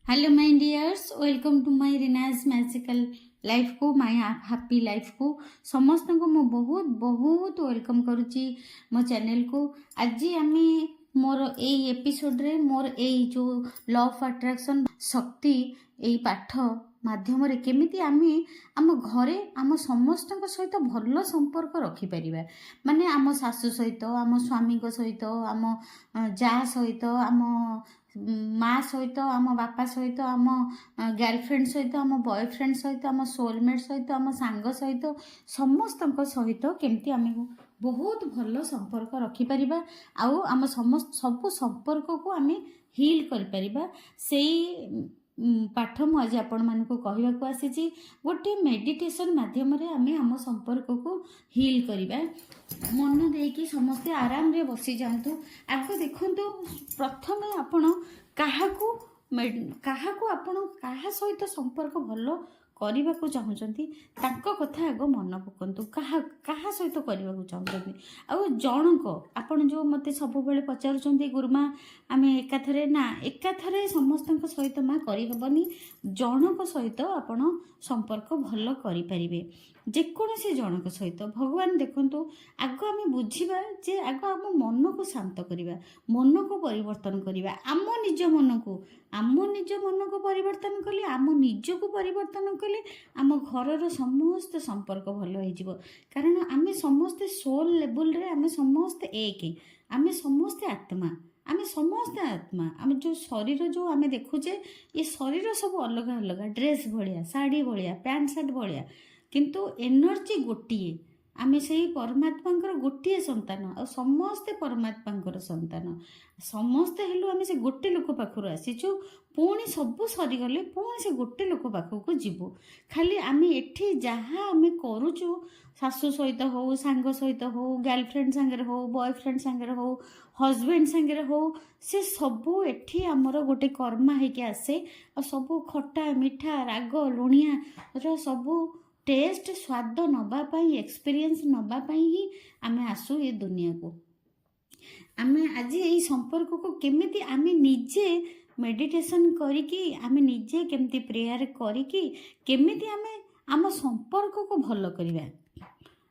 Hello my dears, welcome to my Rina's magical life को, my happy life को समस्त को मो बहुत बहुत वेलकम करुच्ची मो चैनल को। आज आम मोर ए एपिसोड रे मोर ए जो लॉ ऑफ अट्रैक्शन शक्ति ए पाठ माध्यम रे केमिति आमे आम घरे आम समस्त सहित भल संपर्क रखिपर, माने आम सासु सहित, आम स्वामी सहित, आम जा सहित, आम माँ सहित, आम बापा सहित, आम गर्लफ्रेंड सहित, आम बॉयफ्रेंड सहित, आम सोलमेट सहित, आम सांग सहित, समस्त सहित केमती आम बहुत भल संपर्क रखिपर, आम समस्त सबू संपर्क को आम हिल कर से पाठ मु आज आपण मान कहवाक आसी। गोटे मेडिटेशन माध्यम आम आम संपर्क को हिल करवा। मन देकी समस्ते आराम रे बसी जातु। आग देखु प्रथम आपण काहाकू आपण काहा सहित संपर्क भल करने को चाहते कथा आग मन पकंतु, कहा सहित करने को चाहते आउ जनक आपण जो मत सब बेले पचारुंट गुरुमा आम एकाथरे ना एकाथरे समस्त सहित माँ करहबनी, जनक सहित आपण संपर्क भल करें जेकोसी जनक सहित। भगवान देखु आग आम बुझा जे आग आम मन को शांत करवा, मन को परिवर्तन करवा, आम निज मन को परिवर्तन कले, आम निज को परिवर्तन कले आम घर समस्त संपर्क भल हो। कारण आम समस्ते सोल लेवल रे आम समस्ते एक, आम समस्ते आत्मा, आम समस्ते आत्मा। आम जो शरीर जो आम देखुचे ये शरीर सब अलग अलग, ड्रेस भाया, शाढ़ी भाया, पैंट सार्ट भाया, किंतु एनर्जी गोटे। आम से परमात्मा गोटे संतान, आ समस्ते परमात्मा संतान, समस्ते हेलु आम से गोटे लोक पाखर आसीचु। पुणी सबू सरीगले पुणी से गोटे लोक पाखक जीवु। खाली आम एठी जहाँ आम करुचु सासु सहित हो, सांग सहित हो, गर्लफ्रेंड सांगे हो, बॉयफ्रेंड सांगे हो, हजबैंड सांगे हो, से सबू एठी आमर गोटे कर्मा होके आसे। आ सबू खट्टा मिठा राग लुणिया रो सबू टेस्ट स्वाद नवापाई, एक्सपीरियंस नवापाई ही आम आसु ये दुनिया को। आम आज ये संपर्क को केमिति आम निजे मेडिटेशन करिकी, आम निजे केमिति प्रेयर करिकी, केमिति आम आम संपर्क को भल करिवा।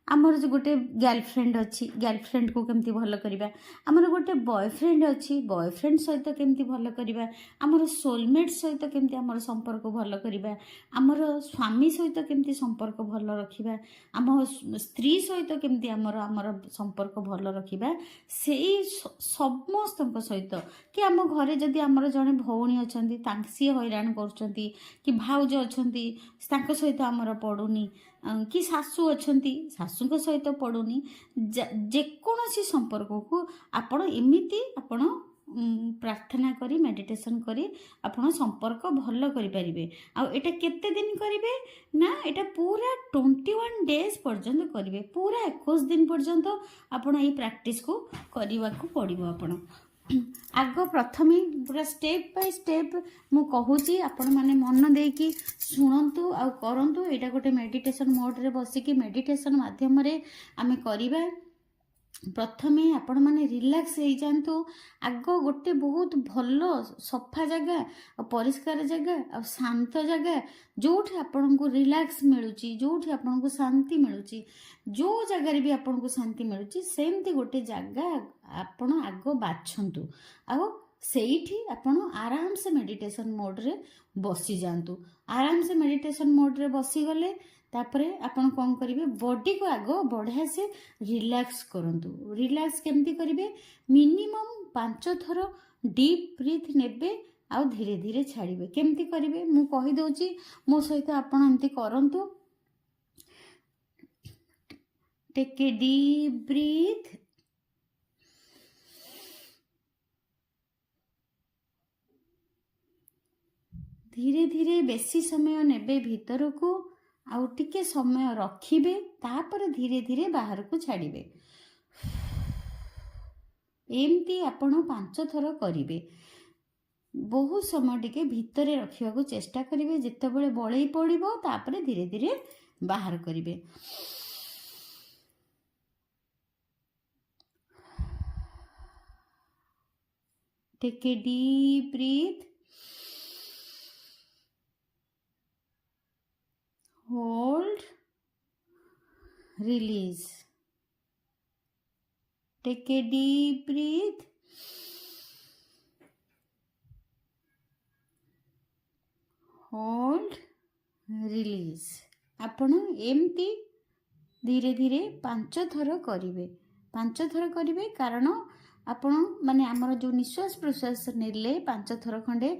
आमर जो गोटे गर्लफ्रेंड अच्छी, गर्लफ्रेंड को केमती भल करवा, आमर गोटे बॉयफ्रेंड अच्छी, बॉयफ्रेंड सहित केमती भल करवा, आमर सोलमेट सहित केमती आमर संपर्क भल करवा, आमर स्वामी सहित केमती संपर्क भल रखिबा, आम स्त्री सहित केमती आमर आमर संपर्क भल रखिबा, सेई समस्त सहित। कि आम घरे जदि आमर जड़े भौणी अच्छी सी हैरान करछंती, कि भाउज अच्छी सहित आमर पड़ुनी, कि सासू अच्छी सासू सहित पड़ुनी, जेकोसी संपर्क को आपण एमिति आपण प्रार्थना करी मेडिटेशन करी आपण संपर्क भल करें। आटा केते दिन करेंगे ना, एटा पूरा 21 डेज पर्यंत करेंगे, पूरा 21 दिन पर्यंत आपण ये प्रैक्टिस को करने को पड़ो। आपण आग प्रथम पूरा स्टेप बाय स्टेप मु कहूची, आपण माने मन देकी शुणु आ करंतु। एटा गोटे मेडिटेशन मोड रे बसिकी मेडिटेशन माध्यम रे आमे करिबा। प्रथमे आपण माने रिलैक्स हो जातु। आग गोटे बहुत भल सफा जगह, परिष्कार जगह और शांत जगह, जोठी आपन को रिलैक्स मिलुची, जोठी आपन को शांति मिलुची, जो जगह भी आपन को शांति मिलुची सेमती गोटे जगह आपण आग बाछंतु। आउ सेठी आपण आराम से मेडिटेशन मोड रे बसी जातु। आराम से मेडिटेशन मोड रे बसी गले तापरे आपण कौन करेंगे, बॉडी को आग बढ़िया से रिलैक्स करंतु। रिलैक्स केमती करेंगे, मिनिमम 5 थर डीप ब्रीथ नेबे आउ धीरे धीरे छाड़िबे। केमती करेंगे मु कहि दउची, मो सहित आपण एमती करंतु। टेक ए डीप ब्रीथ, धीरे धीरे बेसी समय नेबे भीतर को, आउ टिके समय रखिबे, तापर धीरे धीरे बाहर को छाड़िबे। एमती आपण 5 थर करिवे। बहुत समय टिके भीतर रखिबा को चेष्टा करिवे। जेतेबेले बळई पड़िबो तापर धीरे धीरे बाहर करिवे। Take a deep breath, release. Take a deep breath. Hold, release. ଆପଣ ଏମିତି ଧୀରେ ଧୀରେ 5 ଥର କରିବେ। 5 ଥର କରିବେ କାରଣ ଆପଣ ମାନେ ଆମର ଯେଉଁ ନିଶ୍ୱାସ ପ୍ରଶ୍ୱାସ ନେଲେ 5 ଥର ଖଣ୍ଡେ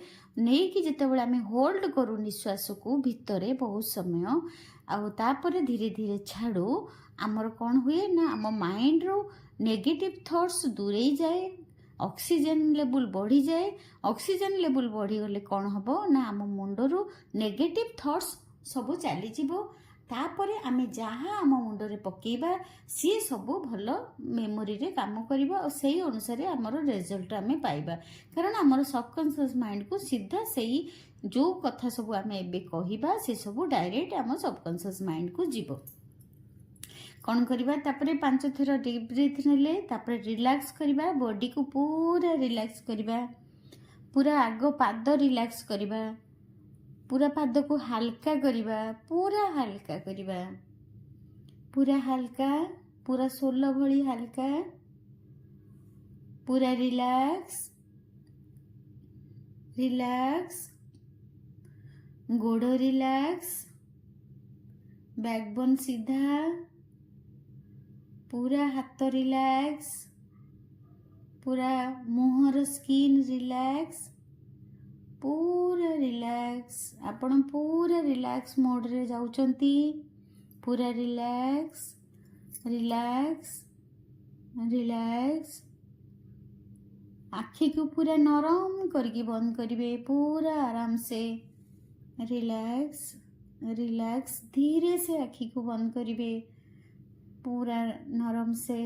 ନେଇକି ଯେତେବେଳେ ଆମେ ହୋଲ୍ଡ କରୁ ନିଶ୍ୱାସକୁ ଭିତରେ ବହୁତ ସମୟ ଆଉ ତାପରେ ଧୀରେ ଧୀରେ ଛାଡ଼ୁ ଆମର କ'ଣ ହୁଏ ନା ଆମ ମାଇଣ୍ଡରୁ ନେଗେଟିଭ୍ ଥଟ୍ସ ଦୂରେଇ ଯାଏ, ଅକ୍ସିଜେନ୍ ଲେବୁଲ୍ ବଢ଼ିଯାଏ। ଅକ୍ସିଜେନ୍ ଲେବୁଲ୍ ବଢ଼ିଗଲେ କ'ଣ ହେବ ନା ଆମ ମୁଣ୍ଡରୁ ନେଗେଟିଭ୍ ଥଟ୍ସ ସବୁ ଚାଲିଯିବ। ତାପରେ ଆମେ ଯାହା ଆମ ମୁଣ୍ଡରେ ପକେଇବା ସିଏ ସବୁ ଭଲ ମେମୋରିରେ କାମ କରିବ ଆଉ ସେଇ ଅନୁସାରେ ଆମର ରେଜଲ୍ଟ ଆମେ ପାଇବା। କାରଣ ଆମର ସବକନସିୟସ୍ ମାଇଣ୍ଡକୁ ସିଧା ସେଇ ଯେଉଁ କଥା ସବୁ ଆମେ ଏବେ କହିବା ସେସବୁ ଡାଇରେକ୍ଟ ଆମ ସବକନସିୟସ୍ ମାଇଣ୍ଡକୁ ଯିବ। କ'ଣ କରିବା ତାପରେ 5 ଥର ଡିପ୍ ବ୍ରିଥ୍ ନେଲେ ତାପରେ ରିଲାକ୍ସ କରିବା, ବଡିକୁ ପୁରା ରିଲାକ୍ସ କରିବା, ପୁରା ଆଗ ପାଦ ରିଲାକ୍ସ କରିବା, ପୁରା ପାଦକୁ ହାଲକା କରିବା, ପୁରା ହାଲକା କରିବା, ପୁରା ହାଲକା, ପୁରା ସୋଲ ଭଳି ହାଲକା, ପୁରା ରିଲାକ୍ସ ରିଲାକ୍ସ, ଗୋଡ଼ ରିଲାକ୍ସ, ବ୍ୟାକବୋନ୍ ସିଧା, पूरा हाथ रिलैक्स, पूरा मुहर स्किन रिलैक्स, पूरा रिलैक्स। आपण पूरा रिलैक्स मोड रे जाउचंती, पूरा रिलैक्स रिलैक्स रिलैक्स। आखि को पूरा नरम करके बंद करिवे, पूरा आराम से रिलैक्स रिलैक्स। धीरे से आखि को बंद करिवे, पूरा नरम से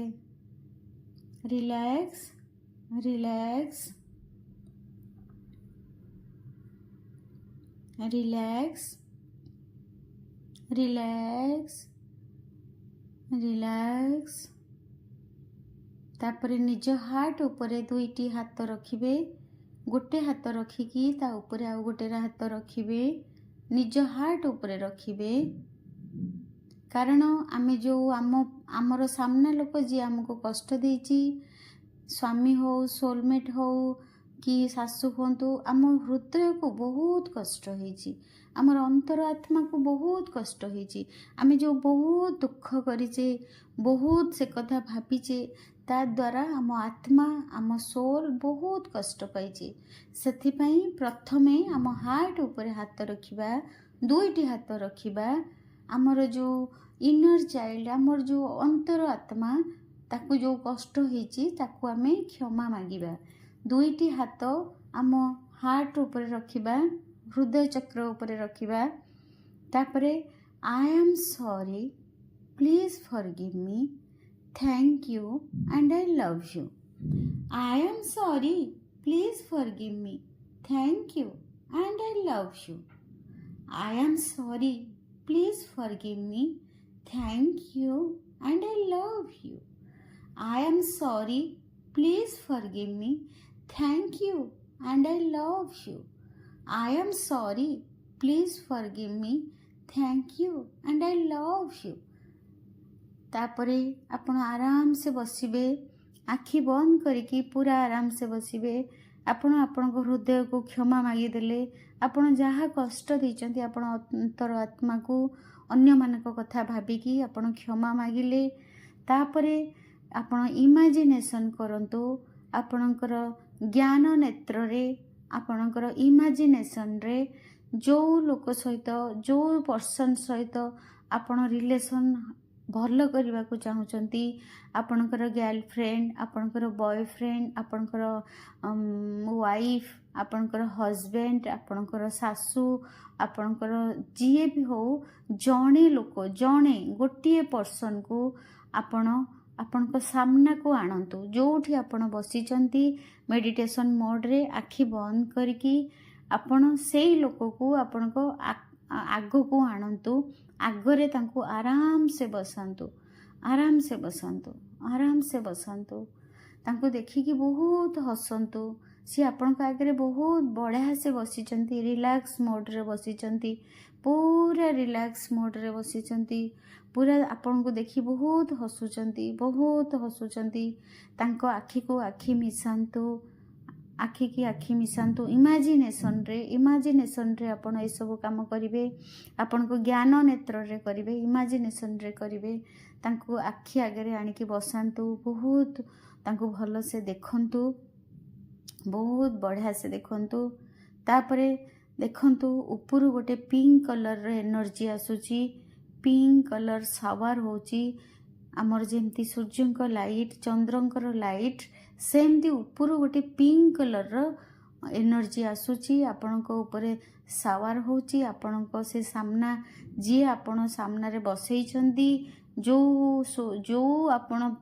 relax relax relax relax relax. तापर निज हार्ट उपरे 2टी हाथ रखिबे, गोटे हाथ रखिकी ता उपरे आउ गोटे हाथ रखिबे, निज हार्ट उपरे रखिबे। कारण आमे जो आमर सामना लोक जी आमको कष्ट देची, स्वामी हो, सोलमेट हो कि सासू हूँ, आम हृदय को बहुत कष्ट होईची, आमर अंतर आत्मा को बहुत कष्ट होईची। आमे जो बहुत दुख करिचे, बहुत से कथा भाबीचे, ता द्वारा आम आत्मा आम सोल बहुत कष्ट पाइचे। सेथिपाई प्रथमे आम हार्ट ऊपर हाथ रखिबा, 2टी हाथ रखिबा। आमर जो इनर चाइल्ड, आमर जो अंतर आत्मा ताकू जो कष्ट होईची ताकू आमे क्षमा मागिबा। 2टी हाथ आम हार्ट ऊपर रखिबा, हृदय चक्र ऊपर रखिबा। तापरे I am sorry, please forgive me, thank you and I love you. I am sorry, please forgive me, thank you and I love you. I am sorry, please forgive me, thank you and I love you. I am sorry, please forgive me, thank you and I love you. I am sorry, please forgive me, thank you and I love you. तापरे आपण आराम से बसिबे, आखि बंद करके पूरा आराम से बसिबे। आपण हृदय को क्षमा मागिदेले, आपण जहाँ कष्ट देइचंती आपण अंतर आत्मा को अन्य मानक कथा भाबिकी आपण क्षमा मागिले। तापरे आपण इमेजिनेशन करंतु, आपणकर ज्ञान नेत्र रे, आपणकर इमेजिनेशन रे जो लोक सहित, जो पर्सन सहित आपण रिलेशन भल करने को चाहूँगी, आपणकर गर्लफ्रेंड, आपणकर बॉयफ्रेंड, आपणकर वाइफ, आपणकर हजबैंड, आपणकर सासू, आपणकर जीए भी हो, जड़े लोक, जड़े गोटे पर्सन को आपण सामना को आणतु। जोठी आपण बसिचंती मेडिटेशन मोड रे आखि बंद करके आपण से लोक को आपण को आग को आणतु, आगरे तांको आराम से बसांतु, आराम से बसांतु, आराम से बसांतु। तांको देखिकी बहुत हसंतु, सी आपण आगे बहुत बढ़िया से बसिचंती, रिलैक्स मोड रे बसिचंती, पूरा रिलैक्स मोड रे बसिचंती, पूरा आपण को देखी बहुत हसुचंती। तांको आखि को आखि मिसांतु, आखि की आखि मिसांतु, इमेजिनेशन रे आपण ए सब काम करिवे। आपण को ज्ञान नेत्र रे करिवे, इमेजिनेशन रे करिवे। तांको आखि आगे आनिकी बसांतु, बहुत तांको भल से देखंतु, बहुत बढ़िया से देखंतु। तापरे देखंतु ऊपर गोटे पिंक कलर रे एनर्जी आसुची, पिंक कलर सावर होची। आमर जेमती सूर्यंक लाइट, चंद्रंकर लाइट, सेमती ऊपर गोटे पिंक कलर रो एनर्जी आसुची। आपणक ऊपर सावर होची। आपणक से सामना जी आपण सामना रे बसैचंदी, जो आपण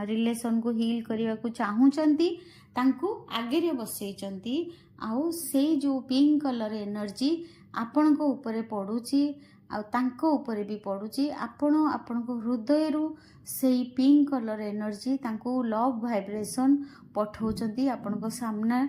रिलेशन को हील करने को चाहूँगी तांको आगे रे बसैचंती। आउ से जो पिंक कलर एनर्जी आपण को ऊपर पड़ुची, आ तांको ऊपर भी पड़ुची। आपण को हृदय रु से पिंक कलर एनर्जी तांको लव वाइब्रेशन पठाउचंती। आपण को सामना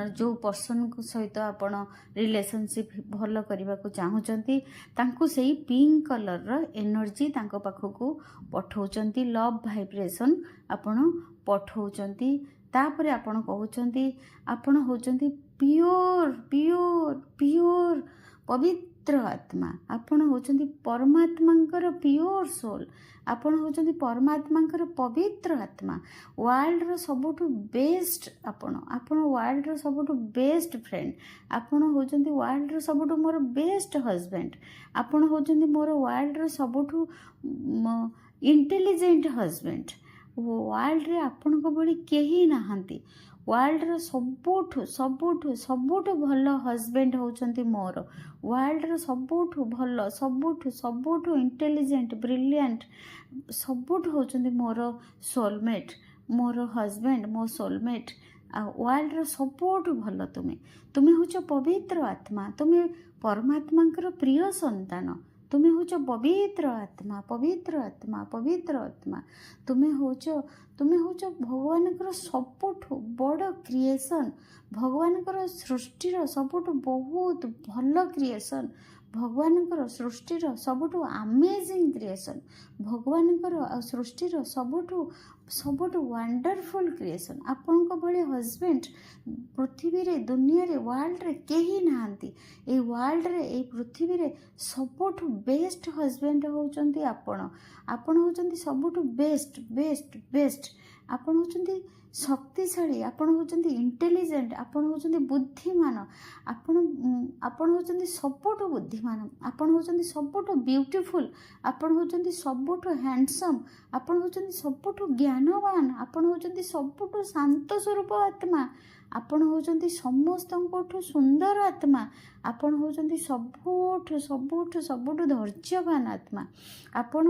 जो पर्सन सहित आपण रिलेशनशिप भल करने को चाहूँगी तांको से पिंक कलर रो एनर्जी तांको पाखकू पठाउचंती, लव वाइब्रेशन आपण पठाउचंती। तापरे आपण कहउचंती आपण होचंती प्योर प्योर प्योर पवित्र आत्मा। आपण होचंती परमात्मांकर प्योर सोल। आपण होचंती परमात्मांकर पवित्र आत्मा। वर्ल्ड रो सबुठु बेस्ट आपण वर्ल्ड रो सबुठु बेस्ट फ्रेंड। आपण होचंती वर्ल्ड रो सबुठु मोर बेस्ट हस्बैंड। आपण होचंती मोर वर्ल्ड रो सबुठु इंटेलिजेंट हस्बैंड। वर्ल्ड रे आपण को बड़ी केही नाहंती। वर्ल्ड रो सबुठु सबुठु सबुठु भल हस्बैंड होचंती मोर। वर्ल्ड रो सबुठु भल, सबुठु सबुठु इंटेलिजेंट, ब्रिलियंट, सबुठु होचंती मोर सोलमेट, मोर हस्बैंड, मो सोलमेट। वर्ल्ड रो सबुठु भल तुमे होच पवित्र आत्मा। तुमे परमात्मांकर प्रिय संतान। तुम्हें होच पवित्र आत्मा, पवित्र आत्मा, पवित्र आत्मा। तुम्हें होच भगवान सबुठु बड़ क्रिएशन, भगवान सृष्टिर सबुठु बहुत भल क्रिएशन, भगवान सृष्टिर सबुठु अमेजिंग क्रिएशन, भगवान सृष्टिर सबुठु सबुठु वंडरफुल क्रिएशन। आपण को भले हस्बैंड पृथ्वी रे, दुनिया रे, वर्ल्ड रे केही नाहंती। ए वर्ल्ड रे, ए पृथ्वी रे सबुठु बेस्ट हस्बैंड होचंती आपण। आपण होचंती सबुठु बेस्ट बेस्ट बेस्ट। आपण होचंती शक्तिशाली, आपण होचंती इंटेलिजेंट, आपण होचंती बुद्धिमान, आपण होचंती सबुठु बुद्धिमान, आपण होचंती सबुठु ब्यूटीफुल, आपण होचंती सबुठु हैंडसम, आपण होचंती सबुठु ज्ञानवान, आपण होचंती सबुठु शांत स्वरूप आत्मा, आपण होचंती समस्तंकठु सुंदर आत्मा, आपण होचंती सबुठु सबुठु सबुठु धैर्यवान आत्मा। आपण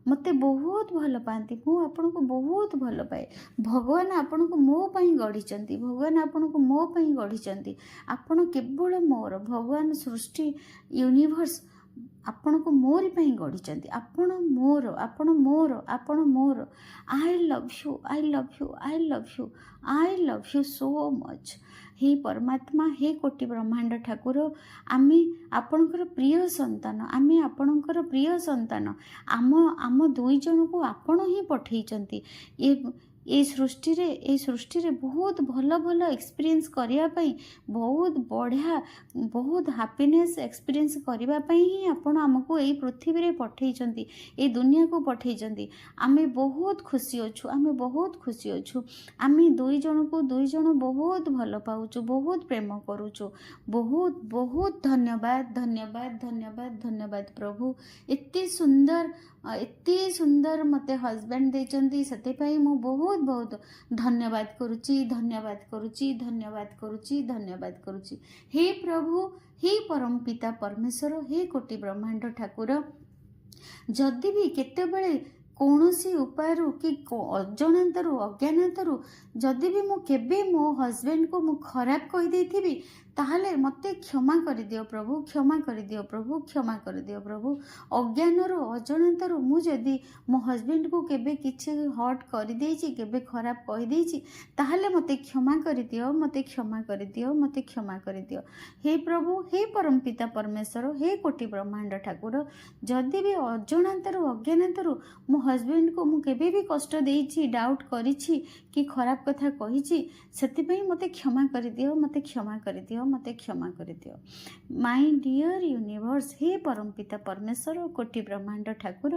मते बहुत भल पाती, मु आपण को बहुत भल पाए। भगवान आपण को मो पई गढ़ी, भगवान आपण को मो पई गढ़ी। आपण केवल मोर, भगवान सृष्टि यूनिवर्स आपण को मोरी पई गढ़ी। आपण मोर, आपण मोर, आपण मोर। I love you, I love you, I love you, I love you so much. हे परमात्मा, हे कोटि ब्रह्मांड ठाकुर, आमे आपणकर प्रिय संतान, आमे आपणकर प्रिय संतान। आम दुई जन को आपण ही पठेइचंती। ए सृष्टि रे बहुत भल भल एक्सपीरियंस करिया पई, बहुत बढ़िया, बहुत हैप्पीनेस एक्सपीरियंस करिवा पई ही आपण हमको ए पृथ्वी रे पठेइचंती, ए दुनिया को पठेइचंती। आमे बहुत खुशी अछु, आमे बहुत खुशी अछु। आमे दुई जन को दुई जन बहुत भल पाउछु, बहुत प्रेम करूछु। बहुत बहुत धन्यवाद धन्यवाद धन्यवाद धन्यवाद प्रभु। एते सुंदर मते हस्बैंड देचंती, सते पई मु बहुत बहुत धन्यवाद करुची, धन्यवाद करुची, धन्यवाद करुची, धन्यवाद करुची। हे प्रभु, हे परम पिता परमेश्वर, हे कोटि ब्रह्मांड ठाकुर, जदि भी केतेबेले कौनसी उपाय कि अजनतारू अज्ञानतारू जदि भी मु केबे मो हस्बैंड को मु खराब कही देथिबी, ताहले मते क्षमा कर दियो प्रभु, क्षमा कर दियो प्रभु, क्षमा कर दियो प्रभु। अज्ञानर अजनतर मु जदि मो हस्बैंड को केबे किछि हर्ट कर देछि, केबे खराब कहि देछि, ताहले मते क्षमा कर दियो, मते क्षमा कर दियो, मते क्षमा कर दियो। हे प्रभु, हे परमपिता परमेश्वर, हे कोटि ब्रह्मांड ठाकुर, जदि भी अजनतर अज्ञानतर मो हस्बैंड को मु केबे भी कष्ट देछि, डाउट करिछि कि खराब कथा कहिछि, सेतिपई मते क्षमा कर दियो, मते क्षमा कर दियो, मते क्षमा कर दियो। माय डियर यूनिवर्स, हे परमपिता परमेश्वर, कोटि ब्रह्मांड ठाकुर,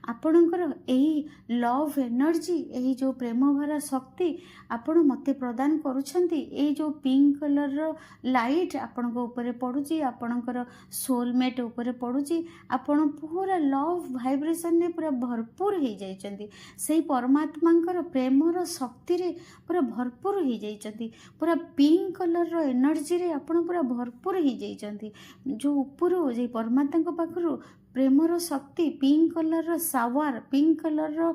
आपणकर एही लव एनर्जी, एही जो प्रेम भरा शक्ति आपण मते प्रदान करूछंती, एही जो पिंक कलर रो लाइट आपण को ऊपर पड़ुची, आपणकर सोलमेट ऊपर पड़ुची, आपण पूरा लव वाइब्रेशन ने पूरा भरपूर हो जाइछंती। सेही परमात्मांकर प्रेमर शक्ति रे पूरा भरपूर हो जाइछंती। पूरा पिंक कलर रो एनर्जी रे आपण पूरा भरपूर हो जाइछंती। जो ऊपर जे परमात्मा पाखरु प्रेमर शक्ति, पिंक कलर रो सावार, पिंक कलर रो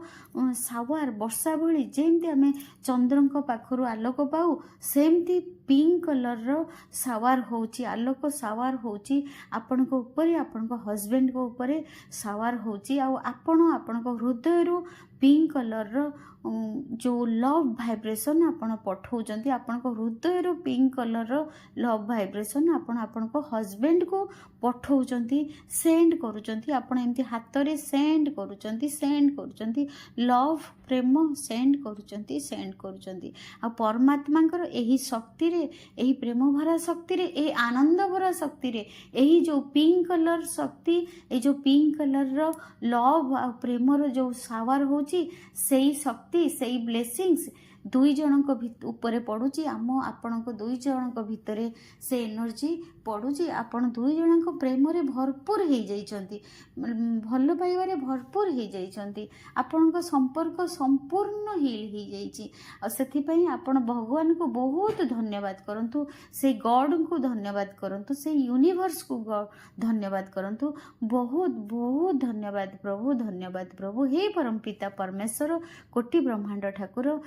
सावार वर्षा भली जेमती आमे चंद्रंक पाखरु आलोक पाऊ, सेमती पिंक कलर रो सावार होची, आलोक सावार होची आपन को ऊपर, आपन को हस्बैंड को ऊपर सावार होची। आ आपन को हृदय रो पिंक कलर रो जो लव वाइब्रेशन आपण पठाउछंती, आपन को हृदय रो पिंक कलर रो लव वाइब्रेशन आपण को हस्बैंड को पठाउछंती, सेंड करूछंती। आपण एमती हाथ रे सेंड करूछंती लव प्रेम सेंड करूछंती, सेंड करूछंती। आ परमात्मांकर एही शक्ति रे, एही प्रेम भरा शक्ति रे, एही आनंद भरा शक्ति रे, एही जो पिंक कलर शक्ति, ए जो पिंक कलर रो लव आ प्रेम रो जो सावर होची, सेही शक्ति, सेही ब्लेसिंग्स दुई जनक ऊपर पड़ुची। आम आपणक दुई जनक भितरे से एनर्जी पड़ुची। आपन दुई जनक प्रेम रे भरपूर हो जाइछंती, भल पाइबारे भरपूर हो जाइछंती। आपणक संपर्क संपूर्ण हिल हो जाइछि। आ सेथि पई आपन भगवान को बहुत धन्यवाद करंतु, से गॉड को धन्यवाद करंतु, से यूनिवर्स को धन्यवाद करंतु। बहुत बहुत धन्यवाद प्रभु, धन्यवाद प्रभु। हे परमपिता परमेश्वर, कोटि ब्रह्मांड ठाकुर,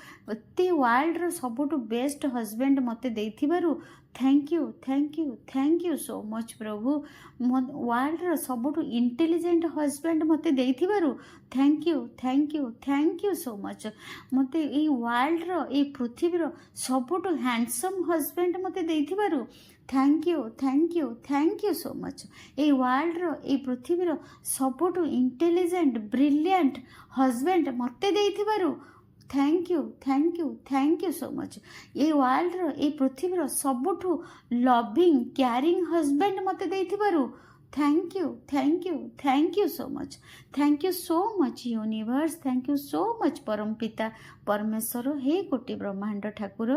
एते वर्ल्ड रो सबुटु बेस्ट हस्बैंड मते देथिबारु thank you, thank you, thank you so much प्रभु। वर्ल्ड रो सबुटु इंटेलिजेंट हस्बैंड मते देथिबारु thank you, thank you, thank you so much. मते ए वर्ल्ड रो, ए पृथ्वी रो सबुटु हैंडसम हस्बैंड मते देथिबारु thank you, thank you, thank you so much. ए वर्ल्ड रो, ए पृथ्वी रो सबुटु इंटेलिजेंट ब्रिलियंट हस्बैंड मते देथिबारु thank you, thank you, thank you so much. ये वर्ल्ड रो, ये पृथ्वी रो सबुठु लविंग केयरिंग हस्बैंड मते देथिबारु thank you, thank you, thank you so much. Thank you so much universe, thank you so much परमपिता परमेश्वर, हे कोटि ब्रह्मांड ठाकुर,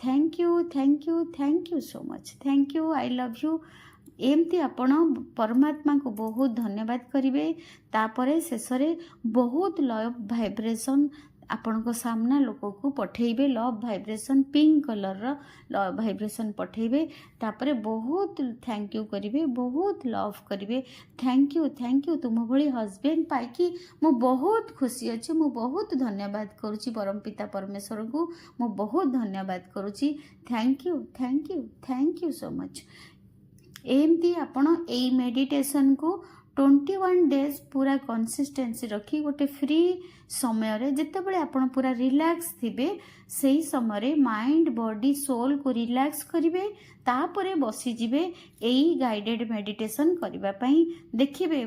thank you, thank you, thank you so much. Thank you, I love you. एमती आपण परमात्मा को बहुत धन्यवाद करिवे। तापरे शेषरे बहुत लव वाइब्रेशन आपण को सामना लोक को पठेबे, लव वाइब्रेशन पिंक कलर रो लव वाइब्रेशन पठेबे। तापरे बहुत थैंक यू करिवे, बहुत लव करिवे। Thank you, thank you. तुम भली हस्बैंड पाइकी मु बहुत खुशी अछि। मु बहुत धन्यवाद करूची परमपिता परमेश्वर को, मु बहुत धन्यवाद करूची। Thank you, thank you, thank you so much. एमती आपण एई मेडिटेशन को 21 डेज पूरा कंसिस्टेंसी रखी गोटे फ्री समय रे जितेबाला आपण पूरा रिलैक्स थिबे, सही समय माइंड बॉडी सोल को रिलैक्स करिवे। तापरे बसी जिवे एई गाइडेड मेडिटेशन करबा पई। देखिबे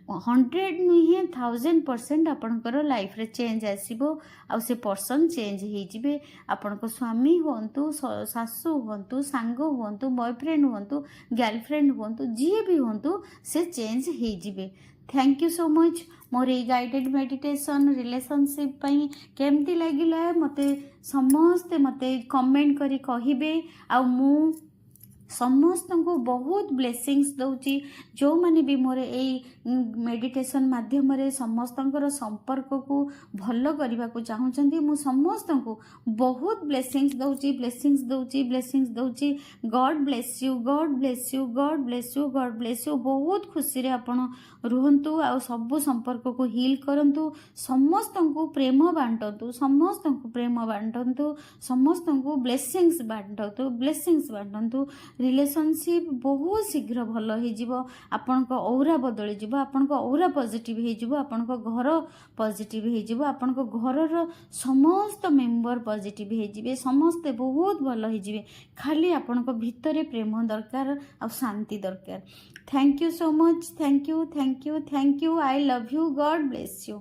100 नुहे 1000% आपणकर लाइफ रे चेंज आसीबो। आ से पर्सन चेंज हो जिवे। आपण को स्वामी होंतु, सासू होंतु, सांग होंतु, बॉयफ्रेंड होंतु, गर्लफ्रेंड होंतु, जी भी होंतु, से चेंज हो जिवे। Thank you so much. मोर ए गाइडेड मेडिटेशन रिलेशनशिप पई केमती लागिला मते समस्ते मते कमेंट करी कहिबे। आ मु समस्त को बहुत ब्लेसिंग्स दउची। जो माने भी मोर ए मेडिटेशन माध्यम रे समस्त संपर्क को भल करने को चाहूँगी, मु समस्त को बहुत ब्लेसिंग्स दउची, ब्लेसिंग्स दउची, ब्लेसिंग्स दउची। God bless you, God bless you, God bless you, God bless you. बहुत खुशी रे आपण रुहंतु आ सब संपर्क को हील करंतु। समस्त को प्रेम बांटंतु, समस्त को प्रेम बांटंतु, समस्त को ब्लेसिंग्स बांटंतु, ब्लेसिंग्स बांटंतु। ରିଲେସନସିପ୍ ବହୁତ ଶୀଘ୍ର ଭଲ ହେଇଯିବ। ଆପଣଙ୍କ ଔରା ବଦଳିଯିବ, ଆପଣଙ୍କ ଔରା ପଜିଟିଭ୍ ହେଇଯିବ, ଆପଣଙ୍କ ଘର ପଜିଟିଭ୍ ହେଇଯିବ, ଆପଣଙ୍କ ଘରର ସମସ୍ତ ମେମ୍ବର ପଜିଟିଭ୍ ହେଇଯିବେ, ସମସ୍ତେ ବହୁତ ଭଲ ହେଇଯିବେ। ଖାଲି ଆପଣଙ୍କ ଭିତରେ ପ୍ରେମ ଦରକାର ଆଉ ଶାନ୍ତି ଦରକାର। Thank you so much. Thank you, thank you, thank you. I love you. God bless you.